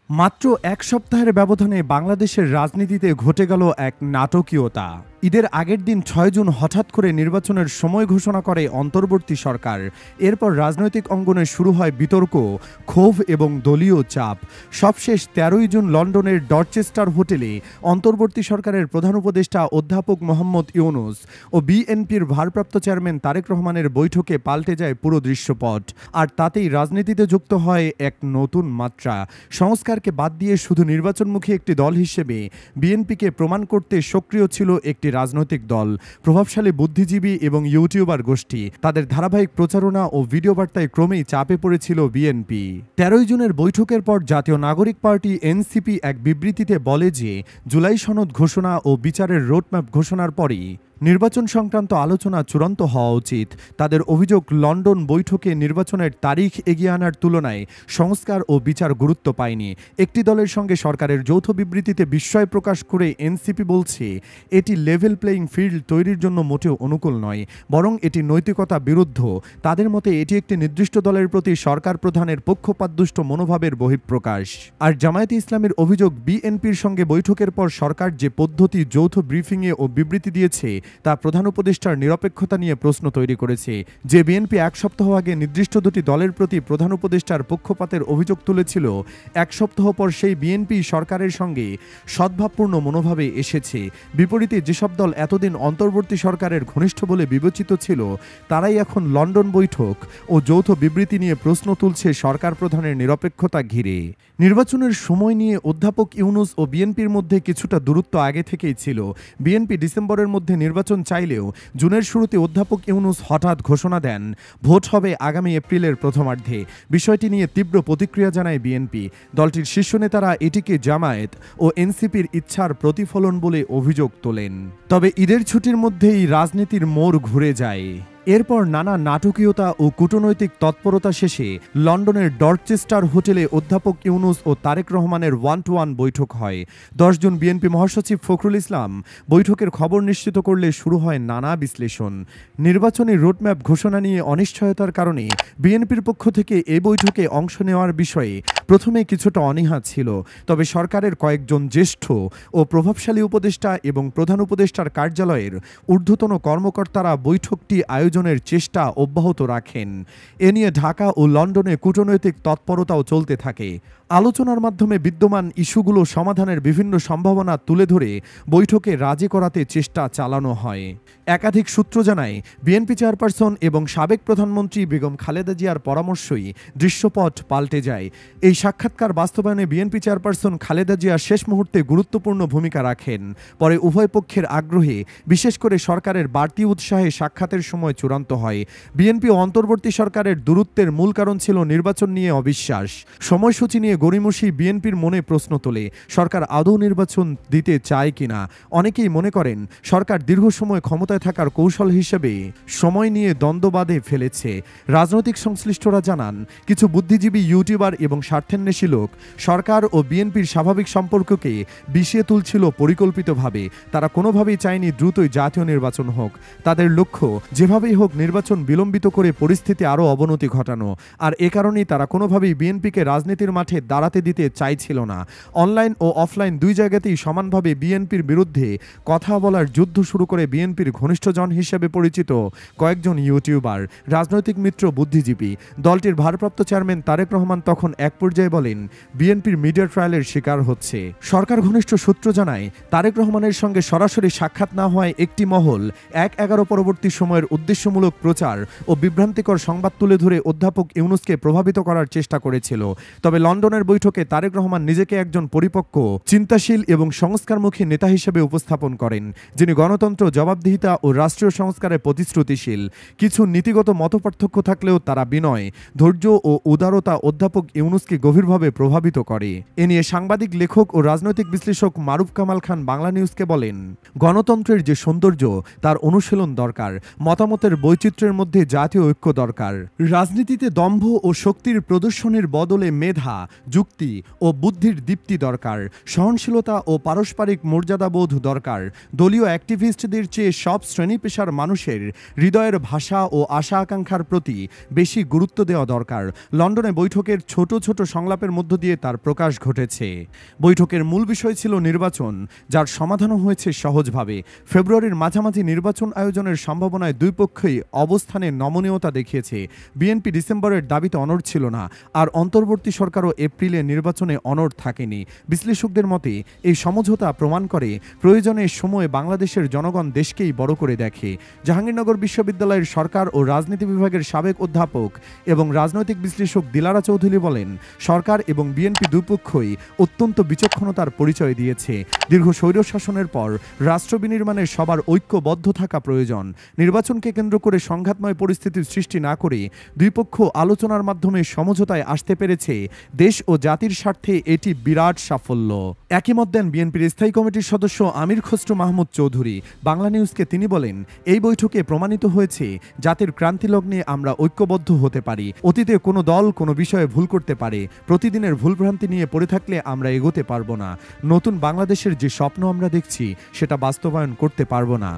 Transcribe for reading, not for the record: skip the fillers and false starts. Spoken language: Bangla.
মাত্র এক সপ্তাহের ব্যবধানে বাংলাদেশের রাজনীতিতে ঘটে গেল এক নাটকীয়তা। ঈদের আগের দিন ৬ জুন হঠাৎ করে নির্বাচনের সময় ঘোষণা করে অন্তর্বর্তী সরকার। এরপর রাজনৈতিক অঙ্গনে শুরু হয় বিতর্ক, ক্ষোভ এবং দলীয় চাপ। সবশেষ ১৩ই জুন লন্ডনের ডরচেস্টার হোটেলে অন্তর্বর্তী সরকারের প্রধান উপদেষ্টা অধ্যাপক মোহাম্মদ ইউনূস ও বিএনপির ভারপ্রাপ্ত চেয়ারম্যান তারেক রহমানের বৈঠকে পাল্টে যায় পুরো দৃশ্যপট। আর তাতেই রাজনীতিতে যুক্ত হয় এক নতুন মাত্রা। সংস্কারকে বাদ দিয়ে শুধু নির্বাচনমুখী একটি দল হিসেবে বিএনপিকে প্রমাণ করতে সক্রিয় ছিল একটি রাজনৈতিক দল। প্রভাবশালী বুদ্ধিজীবী এবং ইউটিউবার গোষ্ঠী তাদের ধারাবাহিক প্রচারণা ও ভিডিও বার্তায় ক্রমেই চাপে পড়েছিল বিএনপি। ১৩ই জুনের বৈঠকের পর জাতীয় নাগরিক পার্টি এনসিপি এক বিবৃতিতে বলে যে জুলাই সনদ ঘোষণা ও বিচারের রোডম্যাপ ঘোষণার পরই নির্বাচন সংক্রান্ত আলোচনা চূড়ান্ত হওয়া উচিত। তাদের অভিযোগ, লন্ডন বৈঠকে নির্বাচনের তারিখ এগিয়ে আনার তুলনায় সংস্কার ও বিচার গুরুত্ব পায়নি। একটি দলের সঙ্গে সরকারের যৌথ বিবৃতিতে বিস্ময় প্রকাশ করে এনসিপি বলছে, এটি লেভেল প্লেয়িং ফিল্ড তৈরির জন্য মোটেও অনুকূল নয়, বরং এটি নৈতিকতা বিরুদ্ধ। তাদের মতে এটি একটি নির্দিষ্ট দলের প্রতি সরকার প্রধানের পক্ষপাতদুষ্ট মনোভাবের বহিঃপ্রকাশ। আর জামায়াতে ইসলামের অভিযোগ, বিএনপির সঙ্গে বৈঠকের পর সরকার যে পদ্ধতি যৌথ ব্রিফিংয়ে ও বিবৃতি দিয়েছে তা প্রধান উপদেষ্টার নিরপেক্ষতা নিয়ে প্রশ্ন তৈরি করেছে। যে বিএনপি এক সপ্তাহ আগে নির্দিষ্ট দুটি দলের প্রতি প্রধান উপদেষ্টার পক্ষপাতের অভিযোগ তুলেছিল, এক সপ্তাহ পর সেই বিএনপি সরকারের সঙ্গে সদ্ভাবপূর্ণ মনোভাবে এসেছে। বিপরীতে যেসব দল এতদিন অন্তর্বর্তী সরকারের ঘনিষ্ঠ বলে বিবেচিত ছিল, তারাই এখন লন্ডন বৈঠক ও যৌথ বিবৃতি নিয়ে প্রশ্ন তুলছে সরকার প্রধানের নিরপেক্ষতা ঘিরে। নির্বাচনের সময় নিয়ে অধ্যাপক ইউনূস ও বিএনপির মধ্যে কিছুটা দূরত্ব আগে থেকেই ছিল। বিএনপি ডিসেম্বরের মধ্যে নির্বাচন চাইলেও জুনের শুরুতে অধ্যাপক ইউনূস হঠাৎ ঘোষণা দেন ভোট হবে আগামী এপ্রিলের প্রথমার্ধে। বিষয়টি নিয়ে তীব্র প্রতিক্রিয়া জানায় বিএনপি। দলটির শীর্ষ নেতারা এটিকে জামায়াত ও এনসিপির ইচ্ছার প্রতিফলন বলে অভিযোগ তোলেন। তবে ঈদের ছুটির মধ্যেই রাজনীতির মোড় ঘুরে যায়। এরপর নানা নাটকীয়তা ও কূটনৈতিক তৎপরতা শেষে লন্ডনের ডরচেস্টার হোটেলে অধ্যাপক ইউনূস ও তারেক রহমানের 1-to-1 বৈঠক হয়। ১০ জুন বিএনপি মহাসচিব ফখরুল ইসলাম বৈঠকের খবর নিশ্চিত করলে শুরু হয় নানা বিশ্লেষণ। নির্বাচনী রোডম্যাপ ঘোষণা নিয়ে অনিশ্চয়তার কারণে বিএনপির পক্ষ থেকে এই বৈঠকে অংশ নেওয়ার বিষয়ে প্রথমে কিছুটা অনীহা ছিল। তবে সরকারের কয়েকজন জ্যেষ্ঠ ও প্রভাবশালী উপদেষ্টা এবং প্রধান উপদেষ্টার কার্যালয়ের ঊর্ধ্বতন কর্মকর্তারা বৈঠকটি আয়োজনের চেষ্টা অব্যাহত রাখেন। এ নিয়ে ঢাকা ও লন্ডনে কূটনৈতিক তৎপরতাও চলতে থাকে। আলোচনার মাধ্যমে বিদ্যমান ইস্যুগুলো সমাধানের বিভিন্ন সম্ভাবনা তুলে ধরে বৈঠকে রাজি করাতে চেষ্টা চালানো হয়। একাধিক সূত্র জানায়, বিএনপি চেয়ারপারসন এবং সাবেক প্রধানমন্ত্রী বেগম খালেদা জিয়ার পরামর্শই দৃশ্যপট পাল্টে যায়। এই সাক্ষাৎকার বাস্তবায়নে বিএনপি চেয়ারপারসন খালেদা জিয়া শেষ মুহূর্তে গুরুত্বপূর্ণ ভূমিকা রাখেন। পরে উভয় পক্ষের আগ্রহে, বিশেষ করে সরকারের বাড়তি উৎসাহে সাক্ষাতের সময় চূড়ান্ত হয়। বিএনপি ও অন্তর্বর্তী সরকারের দূরত্বের মূল কারণ ছিল নির্বাচন নিয়ে অবিশ্বাস। সময়সূচি নিয়ে গড়িমসি বিএনপির মনে প্রশ্ন তোলে, সরকার আদৌ নির্বাচন দিতে চায় কিনা। অনেকেই মনে করেন সরকার দীর্ঘ সময় ক্ষমতায় থাকার কৌশল হিসেবে সময় নিয়ে দ্বন্দ্ব বাঁধে ফেলেছে। রাজনৈতিক সংশ্লিষ্টরা জানান, কিছু বুদ্ধিজীবী, ইউটিউবার এবং স্বার্থান্বেষী লোক সরকার ও বিএনপির স্বাভাবিক সম্পর্ককে বিষিয়ে তুলছিল পরিকল্পিতভাবে। তারা কোনোভাবেই চায়নি দ্রুতই জাতীয় নির্বাচন হোক। তাদের লক্ষ্য যেভাবেই হোক নির্বাচন বিলম্বিত করে পরিস্থিতি আরও অবনতি ঘটানো। আর এ কারণেই তারা কোনোভাবেই বিএনপিকে রাজনীতির মাঠে দাঁড়াতে দিতে চাইছিল না। অনলাইন ও অফলাইন দুই জায়গাতেই সমানভাবে বিএনপির বিরুদ্ধে কথা বলার যুদ্ধ শুরু করে বিএনপির ঘনিষ্ঠজন হিসেবে পরিচিত কয়েকজন ইউটিউবার, রাজনৈতিক মিত্র, বুদ্ধিজীবী। দলটির ভারপ্রাপ্ত চেয়ারম্যান তারেক রহমান তখন এক পর্যায়ে বলেন, বিএনপির মিডিয়া ট্রায়ালের শিকার হচ্ছে। সরকার ঘনিষ্ঠ সূত্র জানায়, তারেক রহমানের সঙ্গে সরাসরি সাক্ষাৎ না হওয়ায় একটি মহল ১/১১ পরবর্তী সময়ের উদ্দেশ্যমূলক প্রচার ও বিভ্রান্তিকর সংবাদ তুলে ধরে অধ্যাপক ইউনূসকে প্রভাবিত করার চেষ্টা করেছিল। তবে লন্ডনের বৈঠকে তারেক রহমান নিজেকে একজন পরিপক্ক, চিন্তাশীল এবং সংস্কারমুখী নেতা হিসেবে উপস্থাপন করেন, যিনি গণতন্ত্র, জবাবদিহিতা ও রাষ্ট্রীয় সংস্কারে প্রতিশ্রুতিশীল। কিছু নীতিগত মতপার্থক্য থাকলেও তারা বিনয়, ধৈর্য ও উদারতা অধ্যাপক ইউনূসকে গভীরভাবে প্রভাবিত করে। এ নিয়ে সাংবাদিক, লেখক ও রাজনৈতিক বিশ্লেষক মারুফ কামাল খান বাংলা নিউজকে বলেন, গণতন্ত্রের যে সৌন্দর্য তার অনুশীলন দরকার। মতামতের বৈচিত্র্যের মধ্যে জাতীয় ঐক্য দরকার। রাজনীতিতে দম্ভ ও শক্তির প্রদর্শনের বদলে মেধা, যুক্তি ও বুদ্ধির দীপ্তি দরকার, সহনশীলতা ও পারস্পরিক মর্যাদাবোধ দরকার। দলীয় অ্যাক্টিভিস্টদের চেয়ে সব শ্রেণী পেশার মানুষের হৃদয়ের ভাষা ও আশা আকাঙ্ক্ষার প্রতি বেশি গুরুত্ব দেওয়া দরকার। লন্ডনে বৈঠকের ছোট ছোট সংলাপের মধ্য দিয়ে তার প্রকাশ ঘটেছে। বৈঠকের মূল বিষয় ছিল নির্বাচন, যার সমাধানও হয়েছে সহজভাবে। ফেব্রুয়ারির মাঝামাঝি নির্বাচন আয়োজনের সম্ভাবনায় দুই পক্ষই অবস্থানে নমনীয়তা দেখিয়েছে। বিএনপি ডিসেম্বরের দাবিতে অনড় ছিল না, আর অন্তর্বর্তী সরকারও এপ্রিলে নির্বাচনে অনড় থাকেনি। বিশ্লেষকদের মতে এই সমঝোতা প্রমাণ করে প্রয়োজনের সময় বাংলাদেশের জনগণ দেশকেই বড় করে দেখে। জাহাঙ্গীরনগর বিশ্ববিদ্যালয়ের সরকার ও রাজনীতি বিভাগের সাবেক অধ্যাপক এবং রাজনৈতিক বিশ্লেষক দিলারা চৌধুরী বলেন, সরকার এবং বিএনপি দুপক্ষই অত্যন্ত বিচক্ষণতার পরিচয় দিয়েছে। দীর্ঘ স্বৈরশাসনের পর রাষ্ট্র বিনির্মাণে সবার ঐক্যবদ্ধ থাকা প্রয়োজন। নির্বাচনকে কেন্দ্র করে সংঘাতময় পরিস্থিতির সৃষ্টি না করে দুই পক্ষ আলোচনার মাধ্যমে সমঝোতায় আসতে পেরেছে। দেশ ও জাতির স্বার্থে এটি বিরাট সাফল্য। একই মত দেন বিএনপির স্থায়ী কমিটির সদস্য আমির খসরু মাহমুদ চৌধুরী। বাংলা নিউজকে তিনি বলেন, এই বৈঠকে প্রমাণিত হয়েছে জাতির ক্রান্তিলগ্নে আমরা ঐক্যবদ্ধ হতে পারি। অতীতে কোনো দল কোনো বিষয়ে ভুল করতে পারে, প্রতিদিনের ভুলভ্রান্তি নিয়ে পড়ে থাকলে আমরা এগোতে পারবো না। নতুন বাংলাদেশের যে স্বপ্ন আমরা দেখছি সেটা বাস্তবায়ন করতে পারবো না।